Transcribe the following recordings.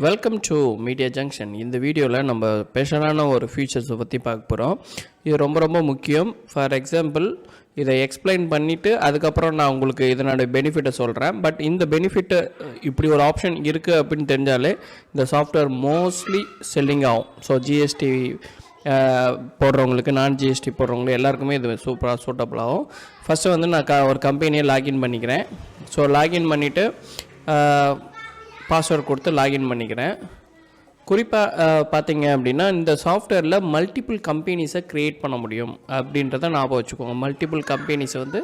Welcome to media junction. இந்த வீடியோவில் நம்ம ஸ்பெஷலான ஒரு ஃபீச்சர்ஸை பற்றி பார்க்க போகிறோம். இது ரொம்ப முக்கியம். ஃபார் எக்ஸாம்பிள், இதை எக்ஸ்பிளைன் பண்ணிவிட்டு அதுக்கப்புறம் நான் உங்களுக்கு இதனோட பெனிஃபிட்டை சொல்கிறேன். பட் இந்த பெனிஃபிட்டு இப்படி ஒரு ஆப்ஷன் இருக்குது அப்படின்னு தெரிஞ்சாலே இந்த சாஃப்ட்வேர் மோஸ்ட்லி செல்லிங் ஆகும். ஸோ ஜிஎஸ்டி போடுறவங்களுக்கு, நான் ஜிஎஸ்டி போடுறவங்களுக்கு எல்லாருக்குமே இது சூப்பராக சூட்டபிள் ஆகும். ஃபஸ்ட்டு வந்து நான் ஒரு கம்பெனியை லாகின் பண்ணிக்கிறேன். ஸோ லாகின் பண்ணிவிட்டு பாஸ்வேர்ட் கொடுத்து லாகின் பண்ணிக்கிறேன். குறிப்பாக பார்த்தீங்க அப்படின்னா இந்த சாஃப்ட்வேரில் மல்டிபிள் கம்பெனிஸை க்ரியேட் பண்ண முடியும் அப்படின்றத ஞாபகம் வச்சுக்கோங்க. மல்டிபிள் கம்பெனிஸை வந்து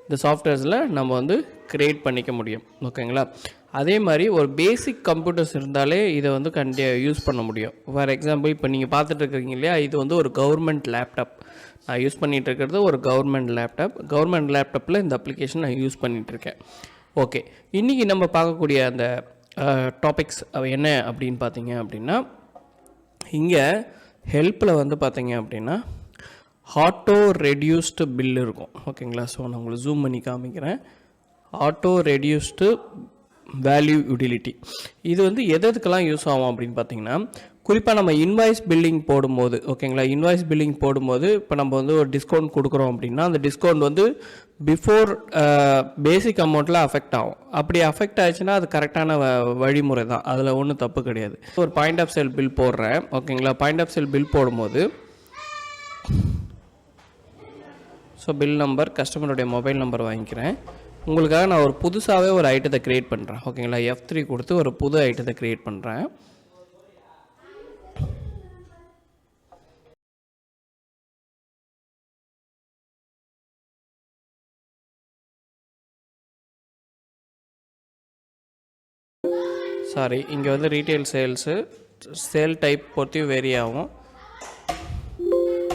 இந்த சாஃப்ட்வேர்ஸில் நம்ம வந்து க்ரியேட் பண்ணிக்க முடியும். ஓகேங்களா? அதே மாதிரி ஒரு பேசிக் கம்ப்யூட்டர்ஸ் இருந்தாலே இதை வந்து யூஸ் பண்ண முடியும். ஃபார் எக்ஸாம்பிள், இப்போ நீங்கள் பார்த்துட்டு இருக்கிறீங்க இல்லையா, இது வந்து ஒரு கவர்மெண்ட் லேப்டாப். நான் யூஸ் பண்ணிகிட்டு இருக்கிறது ஒரு கவர்மெண்ட் லேப்டாப். கவர்மெண்ட் லேப்டாப்பில் இந்த அப்ளிகேஷன் நான் யூஸ் பண்ணிகிட்ருக்கேன். ஓகே, இன்றைக்கி நம்ம பார்க்கக்கூடிய அந்த டாபிக்ஸ் என்ன அப்படின்னு பார்த்தீங்க அப்படின்னா, இங்கே ஹெல்ப்பில் வந்து பார்த்தீங்க அப்படின்னா ஆட்டோ ரெடியூஸ்டு பில் இருக்கும். ஓகேங்களா? ஸோ நான் உங்களுக்கு ஜூம் பண்ணி காமிக்கிறேன். ஆட்டோ ரெடியூஸ்டு வேல்யூ யூட்டிலிட்டி இது வந்து எதுக்கெல்லாம் யூஸ் ஆகும் அப்படின்னு பார்த்தீங்கன்னா, குறிப்பாக நம்ம இன்வாய்ஸ் பில்லிங் போடும்போது, ஓகேங்களா, இன்வாய்ஸ் பில்லிங் போடும்போது இப்போ நம்ம வந்து ஒரு டிஸ்கவுண்ட் கொடுக்குறோம் அப்படின்னா அந்த டிஸ்கவுண்ட் வந்து பிஃபோர் பேசிக் அமௌண்ட்டில் அஃபெக்ட் ஆகும். அப்படி அஃபெக்ட் ஆச்சுன்னா அது கரெக்டான வழிமுறை தான், அதில் ஒன்றும் தப்பு கிடையாது. ஒரு பாயிண்ட் ஆஃப் சேல் பில் போடுறேன். ஓகேங்களா? பாயிண்ட் ஆஃப் சேல் பில் போடும்போது ஸோ பில் நம்பர், கஸ்டமருடைய மொபைல் நம்பர் வாங்கிக்கிறேன். உங்களுக்காக நான் ஒரு புதுசாகவே ஒரு ஐட்டத்தை க்ரியேட் பண்ணுறேன். ஓகேங்களா? F3 கொடுத்து ஒரு புது ஐட்டத்தை க்ரியேட் பண்ணுறேன். சாரி, இங்கே வந்து ரீட்டைல் சேல் டைப் பொறுத்தையும் வேரி ஆகும்.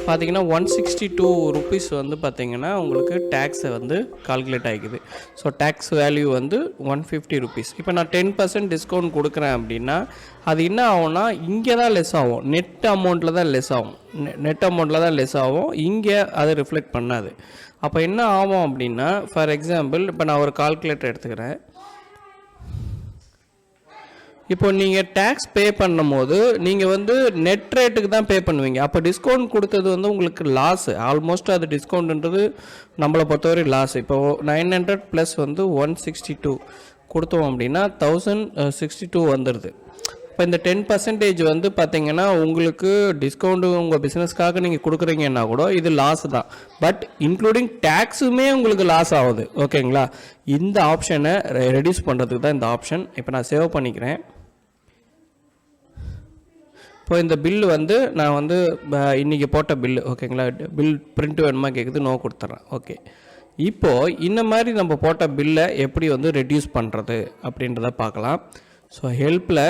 பார்த்தீங்கன்னா 162 ருபீஸ் வந்து பார்த்திங்கன்னா உங்களுக்கு டேக்ஸை வந்து கால்குலேட் ஆகிக்குது. ஸோ டேக்ஸ் வேல்யூ வந்து 150 ருபீஸ். இப்போ நான் 10% டிஸ்கவுண்ட் கொடுக்குறேன் அப்படின்னா அது என்ன ஆகும்னா இங்கே தான் லெஸ் ஆகும், நெட் அமௌண்ட்டில் தான் லெஸ் ஆகும். நெட் அமௌண்ட்டில் தான் லெஸ் ஆகும், இங்கே அது ரிஃப்ளெக்ட் பண்ணாது. அப்போ என்ன ஆகும் அப்படின்னா, ஃபார் எக்ஸாம்பிள் இப்போ நான் ஒரு கால்குலேட்டர் எடுத்துக்கிறேன். இப்போ நீங்கள் டேக்ஸ் பே பண்ணும் போது நீங்கள் வந்து நெட் ரேட்டுக்கு தான் பே பண்ணுவீங்க. அப்போ டிஸ்கவுண்ட் கொடுத்தது வந்து உங்களுக்கு லாஸு. ஆல்மோஸ்ட் அது டிஸ்கவுண்ட்ன்றது நம்மளை பொறுத்தவரை லாஸ். இப்போ 900 ப்ளஸ் வந்து 162 கொடுத்தோம் அப்படின்னா 1062 வந்துடுது. இப்போ இந்த 10% வந்து பார்த்தீங்கன்னா உங்களுக்கு டிஸ்கவுண்ட்டு உங்கள் பிஸ்னஸ்க்காக நீங்கள் கொடுக்குறீங்கன்னா கூட இது லாஸ் தான். பட் இன்க்ளூடிங் டேக்ஸுமே உங்களுக்கு லாஸ் ஆகுது. ஓகேங்களா? இந்த ஆப்ஷனை ரெடியூஸ் பண்ணுறதுக்கு தான் இந்த ஆப்ஷன். இப்போ நான் சேவ் பண்ணிக்கிறேன். இப்போ இந்த பில்லு வந்து நான் வந்து இன்றைக்கி போட்ட பில்லு. ஓகேங்களா? பில் பிரிண்ட் வேணுமா கேட்குது, நோ கொடுத்துட்றேன். ஓகே, இப்போது இந்த மாதிரி நம்ம போட்ட பில்லை எப்படி வந்து ரெடியூஸ் பண்ணுறது அப்படின்றத பார்க்கலாம். ஸோ ஹெல்ப்பில்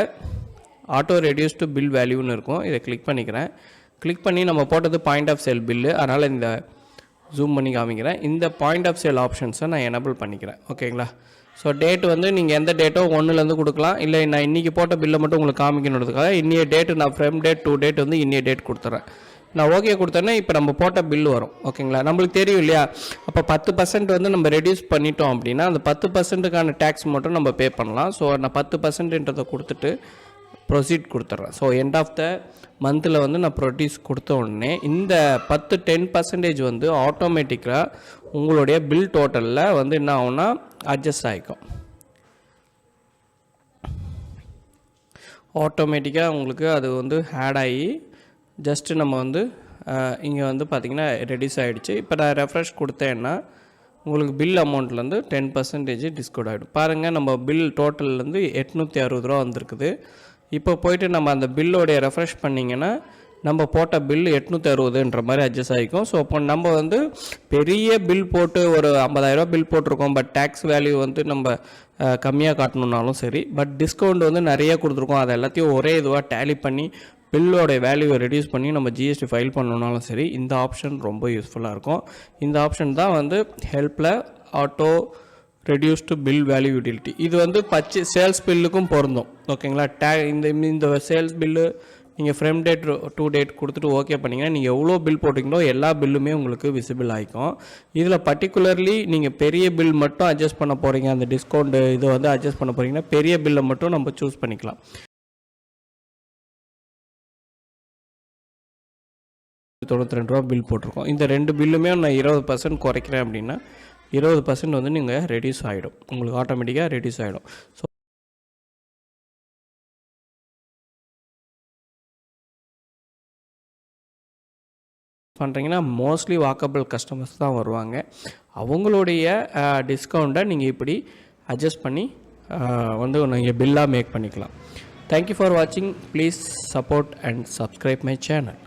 ஆட்டோ ரெடியூஸ்டு பில் வேல்யூன்னு இருக்கும். இதை கிளிக் பண்ணிக்கிறேன். கிளிக் பண்ணி நம்ம போட்டது பாயிண்ட் ஆஃப் சேல் பில்லு, அதனால் இந்த ஜூம் பண்ணி காமிக்கிறேன். இந்த பாயிண்ட் ஆஃப் சேல் ஆப்ஷன்ஸை நான் எனபிள் பண்ணிக்கிறேன். ஓகேங்களா? ஸோ டேட் வந்து நீங்கள் எந்த டேட்டோ 1லேருந்து கொடுக்கலாம். இல்லை நான் இன்றைக்கி போட்ட பில்லை மட்டும் உங்களுக்கு காமிக்கணுன்றதுக்காக இன்னைய டேட்டு நான் ஃப்ரம் டேட் டு டேட் வந்து இன்னைய டேட் கொடுத்துட்றேன். நான் ஓகே கொடுத்தேன்னா இப்போ நம்ம போட்ட பில்லு வரும். ஓகேங்களா? நம்மளுக்கு தெரியும் இல்லையா, அப்போ 10% வந்து நம்ம ரெடியூஸ் பண்ணிட்டோம் அப்படின்னா அந்த 10%க்கான டேக்ஸ் மட்டும் நம்ம பே பண்ணலாம். ஸோ நான் 10%ன்றதை கொடுத்துட்டு ப்ரொசீட் கொடுத்துட்றேன். ஸோ எண்ட் ஆஃப் த மந்தில் வந்து நான் ப்ரொடியூஸ் கொடுத்த உடனே இந்த 10% வந்து ஆட்டோமேட்டிக்காக உங்களுடைய பில் டோட்டலில் வந்து என்ன ஆகும்னா அட்ஜஸ்ட் ஆகிக்கும். ஆட்டோமேட்டிக்காக உங்களுக்கு அது வந்து ஆட் ஆகி ஜஸ்ட்டு நம்ம வந்து இங்கே வந்து பார்த்திங்கன்னா ரெடியூஸ் ஆகிடுச்சு. இப்போ நான் ரெஃப்ரெஷ் கொடுத்தேன்னா உங்களுக்கு பில் அமௌண்ட்லேருந்து 10% டிஸ்கவுண்ட் ஆகிடும். பாருங்கள், நம்ம பில் டோட்டல்லேருந்து 860 ரூபா வந்திருக்குது. இப்போ போய்ட்டு நம்ம அந்த பில்லோடைய ரெஃப்ரெஷ் பண்ணிங்கன்னா நம்ம போட்ட பில் 860ன்ற மாதிரி அட்ஜஸ்ட் ஆகிக்கும். ஸோ அப்போ நம்ம வந்து பெரிய பில் போட்டு ஒரு 50,000 பில் போட்டிருக்கோம், பட் டேக்ஸ் வேல்யூ வந்து நம்ம கம்மியாக காட்டணுன்னாலும் சரி, பட் டிஸ்கவுண்ட் வந்து நிறைய கொடுத்துருக்கோம், அதை எல்லாத்தையும் ஒரே இதுவாக டேலி பண்ணி பில்லோடைய வேல்யூவை ரெடியூஸ் பண்ணி நம்ம ஜிஎஸ்டி ஃபைல் பண்ணணுன்னாலும் சரி, இந்த ஆப்ஷன் ரொம்ப யூஸ்ஃபுல்லாக இருக்கும். இந்த ஆப்ஷன் தான் வந்து ஹெல்ப்பில் auto reduced bill value utility. இது வந்து சேல்ஸ் பில்லுக்கும் பொருந்தும். ஓகேங்களா? இந்த சேல்ஸ் பில்லு நீங்கள் ஃப்ரம் டேட் டு டேட் கொடுத்துட்டு ஓகே பண்ணிங்கன்னா நீங்கள் எவ்வளோ பில் போட்டிங்களோ எல்லா பில்லுமே உங்களுக்கு விசிபிள் ஆகிக்கும். இதில் பர்டிகுலர்லி நீங்கள் பெரிய பில் மட்டும் அட்ஜஸ்ட் பண்ண போகிறீங்க, அந்த டிஸ்கவுண்ட் இதை வந்து அட்ஜஸ்ட் பண்ண போகிறீங்கன்னா பெரிய பில்லை மட்டும் நம்ம சூஸ் பண்ணிக்கலாம். 92 பில் போட்டிருக்கோம். இந்த 2 பில்லுமே நான் 20% குறைக்கிறேன் அப்படின்னா 20% வந்து நீங்கள் ரெடியூஸ் ஆகிடும், உங்களுக்கு ஆட்டோமேட்டிக்காக ரெடியூஸ் ஆகிடும். ஸோ பண்ணுறீங்கன்னா மோஸ்ட்லி வாக்கபிள் கஸ்டமர்ஸ் தான் வருவாங்க. அவங்களுடைய டிஸ்கவுண்ட்டை நீங்கள் இப்படி அட்ஜஸ்ட் பண்ணி வந்து நீங்கள் பில்லாக மேக் பண்ணிக்கலாம். தேங்க்யூ ஃபார் வாட்சிங். Please support and subscribe my channel.